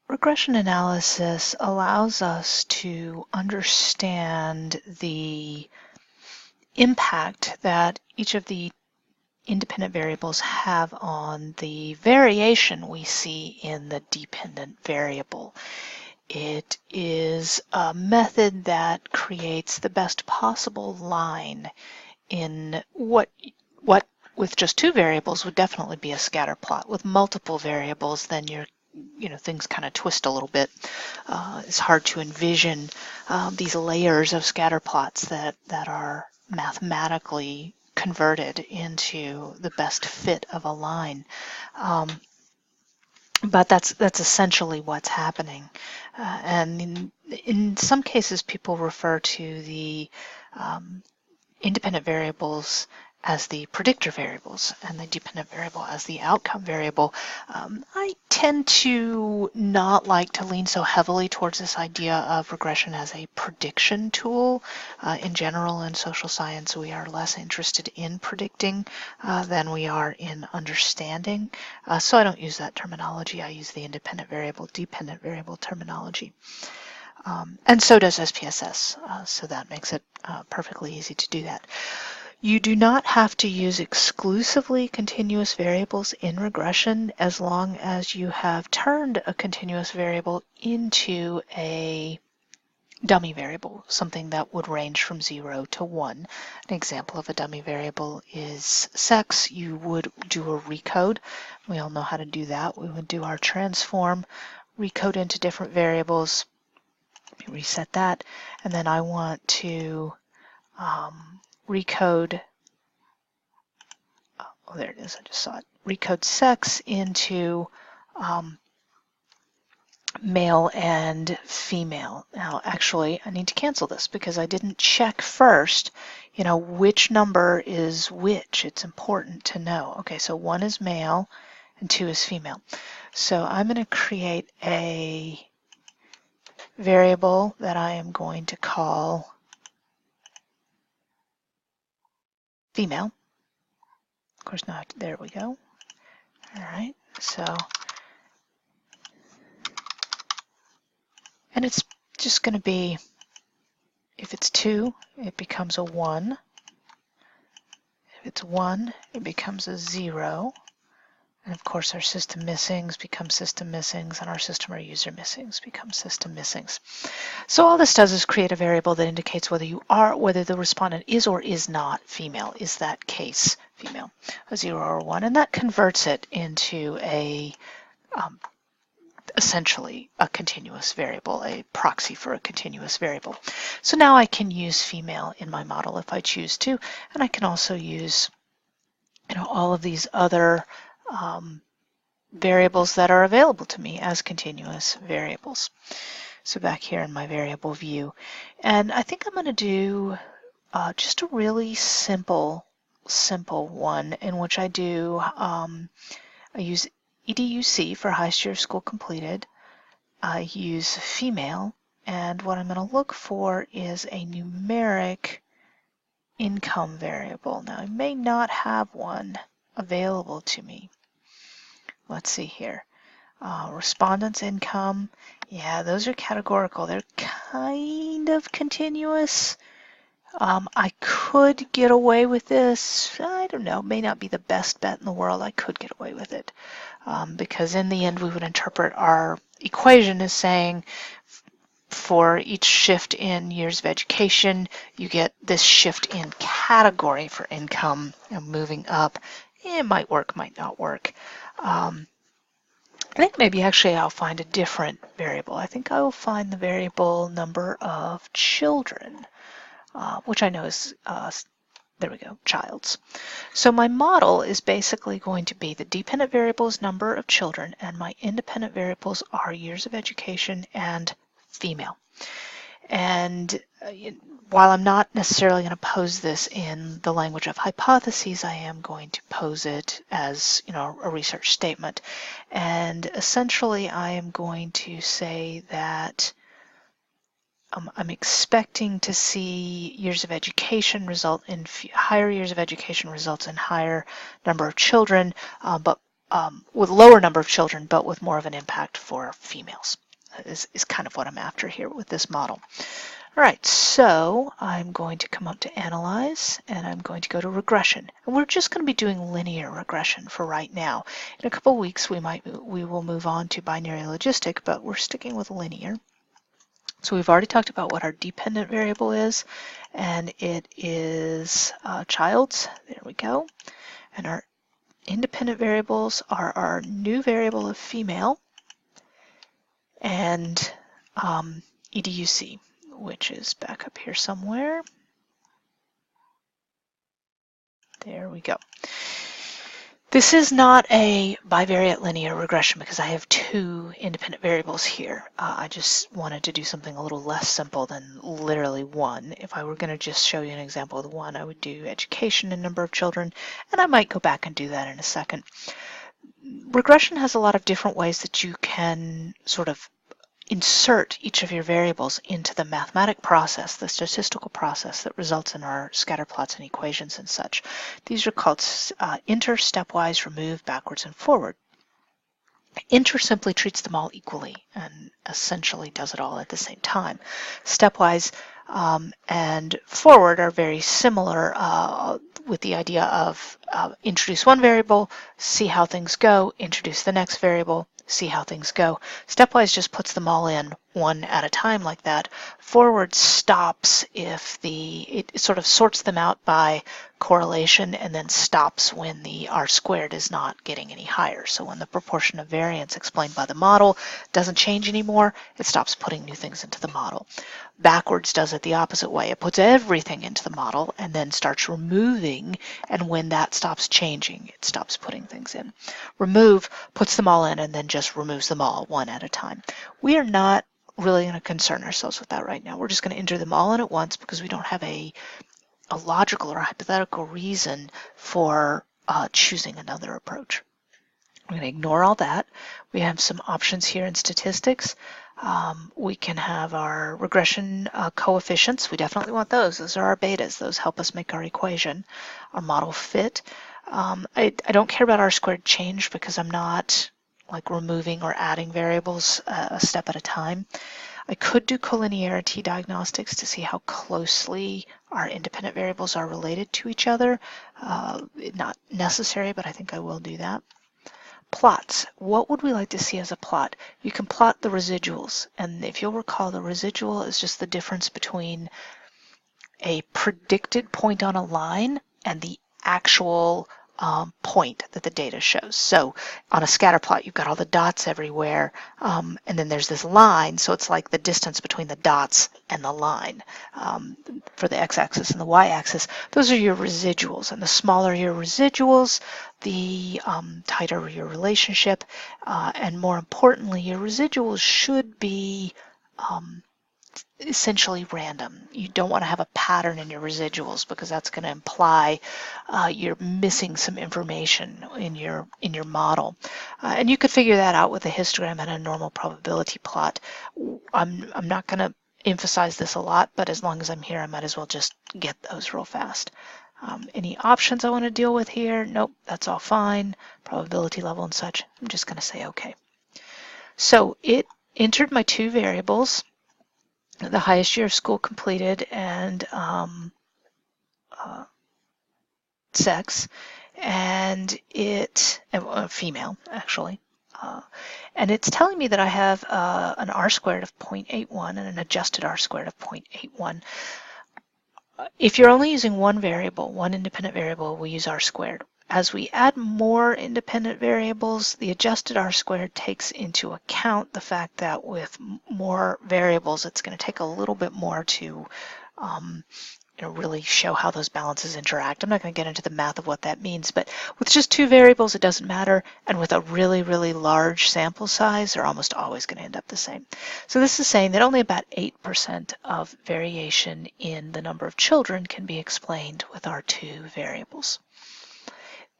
Regression analysis allows us to understand the impact that each of the independent variables have on the variation we see in the dependent variable. It is a method that creates the best possible line in what with just two variables would definitely be a scatter plot. With multiple variables, then things kind of twist a little bit. It's hard to envision these layers of scatter plots that are mathematically converted into the best fit of a line. But that's essentially what's happening. And in some cases, people refer to the independent variables as the predictor variables and the dependent variable as the outcome variable. I tend to not like to lean so heavily towards this idea of regression as a prediction tool. In general, in social science, we are less interested in predicting than we are in understanding. So I don't use that terminology. I use the independent variable, dependent variable terminology. And so does SPSS, so that makes it perfectly easy to do that. You do not have to use exclusively continuous variables in regression as long as you have turned a continuous variable into a dummy variable, something that would range from 0 to 1. An example of a dummy variable is sex. You would do a recode. We all know how to do that. We would do our transform, recode into different variables. Let me reset that. And then I want to recode, oh, there it is, I just saw it, recode sex into male and female. Now, actually, I need to cancel this because I didn't check first, which number is which. It's important to know. Okay, so 1 is male and 2 is female. So I'm going to create a variable that I am going to call female. Of course, now there we go. All right, so, and it's just going to be, if it's 2, it becomes a 1. If it's 1, it becomes a 0. And of course, our system missings become system missings, and our system or user missings become system missings. So all this does is create a variable that indicates whether the respondent is or is not female. Is that case female? A 0 or a 1, and that converts it into a essentially a continuous variable, a proxy for a continuous variable. So now I can use female in my model if I choose to, and I can also use all of these other variables that are available to me as continuous variables. So back here in my variable view, and I think I'm going to do just a really simple one in which I do I use EDUC for highest year of school completed. I use female, and what I'm going to look for is a numeric income variable. Now I may not have one available to me. Let's see here. Respondents' income, yeah, those are categorical. They're kind of continuous. I could get away with this. I don't know, may not be the best bet in the world. I could get away with it because in the end we would interpret our equation as saying for each shift in years of education, you get this shift in category for income moving up. It might work, might not work. I think maybe actually I'll find a different variable. I think I will find the variable number of children, which I know is, there we go, child's. So my model is basically going to be the dependent variable is number of children, and my independent variables are years of education and female. And while I'm not necessarily going to pose this in the language of hypotheses, I am going to pose it as a research statement. And essentially, I am going to say that I'm expecting to see years of education result in higher years of education results in higher number of children, but with a lower number of children, but with more of an impact for females, is kind of what I'm after here with this model. All right, so I'm going to come up to Analyze, and I'm going to go to Regression. And we're just going to be doing linear regression for right now. In a couple of weeks, we will move on to binary logistic, but we're sticking with linear. So we've already talked about what our dependent variable is, and it is child's. There we go. And our independent variables are our new variable of female and EDUC, which is back up here somewhere. There we go. This is not a bivariate linear regression because I have two independent variables here. I just wanted to do something a little less simple than literally one. If I were going to just show you an example of one, I would do education and number of children, and I might go back and do that in a second. Regression has a lot of different ways that you can sort of insert each of your variables into the mathematic process, the statistical process that results in our scatter plots and equations and such. These are called inter-stepwise remove, backwards, and forward. Inter simply treats them all equally and essentially does it all at the same time. Stepwise and forward are very similar with the idea of introduce one variable, see how things go, introduce the next variable, see how things go. Stepwise just puts them all in one at a time like that. Forward stops if it sort of sorts them out by correlation and then stops when the R squared is not getting any higher. So when the proportion of variance explained by the model doesn't change anymore, it stops putting new things into the model. Backwards does it the opposite way. It puts everything into the model and then starts removing, and when that stops changing, it stops putting things in. Remove puts them all in and then just removes them all one at a time. We are not really going to concern ourselves with that right now. We're just going to enter them all in at once because we don't have a logical or hypothetical reason for choosing another approach. I'm going to ignore all that. We have some options here in statistics. We can have our regression coefficients. We definitely want those. Those are our betas. Those help us make our equation. Our model fit. I don't care about R squared change because I'm not like removing or adding variables a step at a time. I could do collinearity diagnostics to see how closely our independent variables are related to each other. Not necessary, but I think I will do that. Plots. What would we like to see as a plot? You can plot the residuals, and if you'll recall, the residual is just the difference between a predicted point on a line and the actual point that the data shows. So on a scatter plot, you've got all the dots everywhere, and then there's this line, so it's like the distance between the dots and the line for the x-axis and the y-axis. Those are your residuals, and the smaller your residuals, the tighter your relationship, and more importantly, your residuals should be essentially random. You don't want to have a pattern in your residuals because that's going to imply you're missing some information in your model. And you could figure that out with a histogram and a normal probability plot. I'm not going to emphasize this a lot, but as long as I'm here, I might as well just get those real fast. Any options I want to deal with here? Nope, that's all fine. Probability level and such. I'm just going to say okay. So it entered my two variables, the highest year of school completed and sex, and female actually, and it's telling me that I have an R squared of 0.81 and an adjusted R squared of 0.81. If you're only using one variable, one independent variable, we use R squared. As we add more independent variables, the adjusted R squared takes into account the fact that with more variables, it's going to take a little bit more to really show how those balances interact. I'm not going to get into the math of what that means, but with just two variables, it doesn't matter. And with a really, really large sample size, they're almost always going to end up the same. So this is saying that only about 8% of variation in the number of children can be explained with our two variables.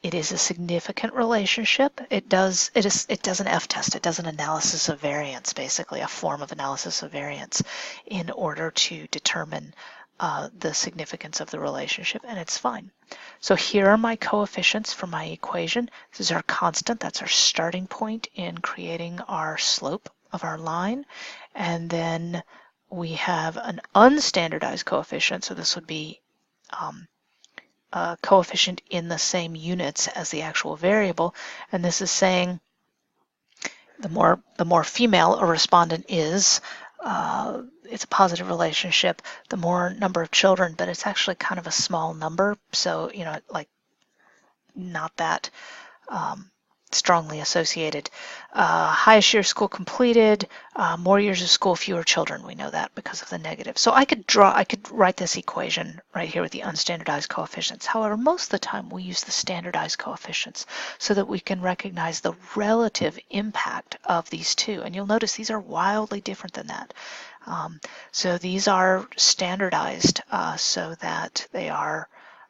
It is a significant relationship. It does an F-test. It does an analysis of variance, basically a form of analysis of variance, in order to determine the significance of the relationship, and it's fine. So here are my coefficients for my equation. This is our constant. That's our starting point in creating our slope of our line. And then we have an unstandardized coefficient. So this would be a coefficient in the same units as the actual variable. And this is saying the more female a respondent is, it's a positive relationship, the more number of children, but it's actually kind of a small number. So, like not that strongly associated. Highest year of school completed, more years of school, fewer children. We know that because of the negative. So I could write this equation right here with the unstandardized coefficients. However, most of the time we use the standardized coefficients so that we can recognize the relative impact of these two. And you'll notice these are wildly different than that. So these are standardized so that they are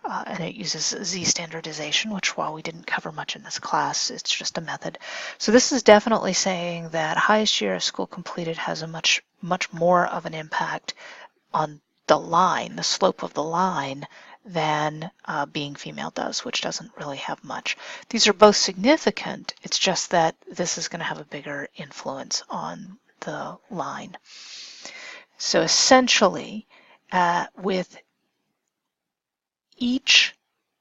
and it uses Z standardization, which while we didn't cover much in this class, it's just a method. So this is definitely saying that highest year of school completed has a much more of an impact on the line, the slope of the line, than being female does, which doesn't really have much. These are both significant. It's just that this is going to have a bigger influence on the line. So essentially, with each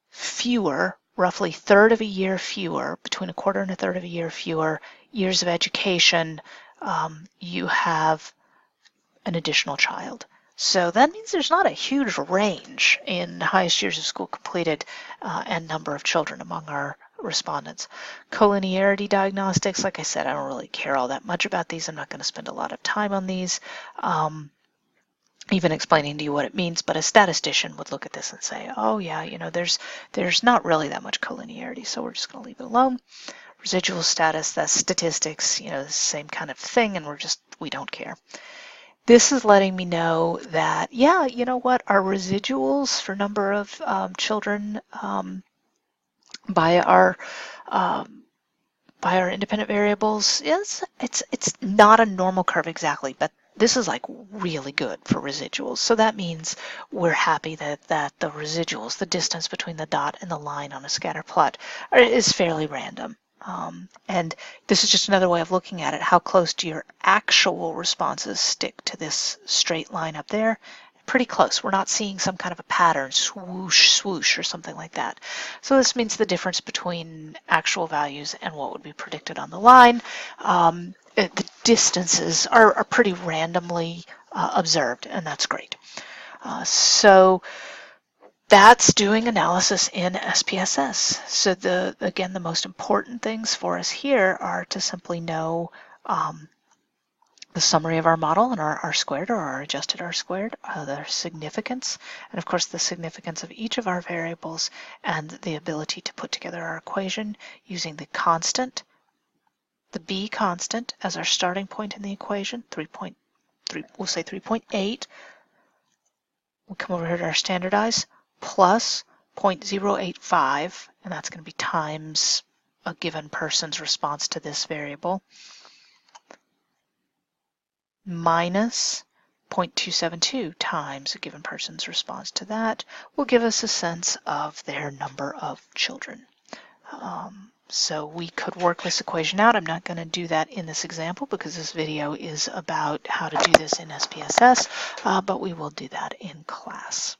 fewer, roughly third of a year fewer, between a quarter and a third of a year fewer years of education, you have an additional child. So that means there's not a huge range in highest years of school completed and number of children among our respondents. Collinearity diagnostics, like I said, I don't really care all that much about these. I'm not going to spend a lot of time on these. Even explaining to you what it means, but a statistician would look at this and say, oh yeah, there's not really that much collinearity, so we're just going to leave it alone. Residual status, that's statistics, the same kind of thing, and we don't care. This is letting me know that, yeah, you know what, our residuals for number of children by our independent variables it's not a normal curve exactly, but this is like really good for residuals. So that means we're happy that the residuals, the distance between the dot and the line on a scatter plot, is fairly random. And this is just another way of looking at it. How close do your actual responses stick to this straight line up there? Pretty close. We're not seeing some kind of a pattern, swoosh, swoosh, or something like that. So this means the difference between actual values and what would be predicted on the line. The distances are pretty randomly observed, and that's great. So that's doing analysis in SPSS. So again, the most important things for us here are to simply know the summary of our model and our R-squared or our adjusted R-squared, their significance, and of course the significance of each of our variables, and the ability to put together our equation using the constant, the B constant as our starting point in the equation, 3.3, we'll say 3.8. We'll come over here to our standardized, plus 0.085, and that's going to be times a given person's response to this variable, minus 0.272 times a given person's response to that will give us a sense of their number of children. So we could work this equation out. I'm not going to do that in this example because this video is about how to do this in SPSS, but we will do that in class.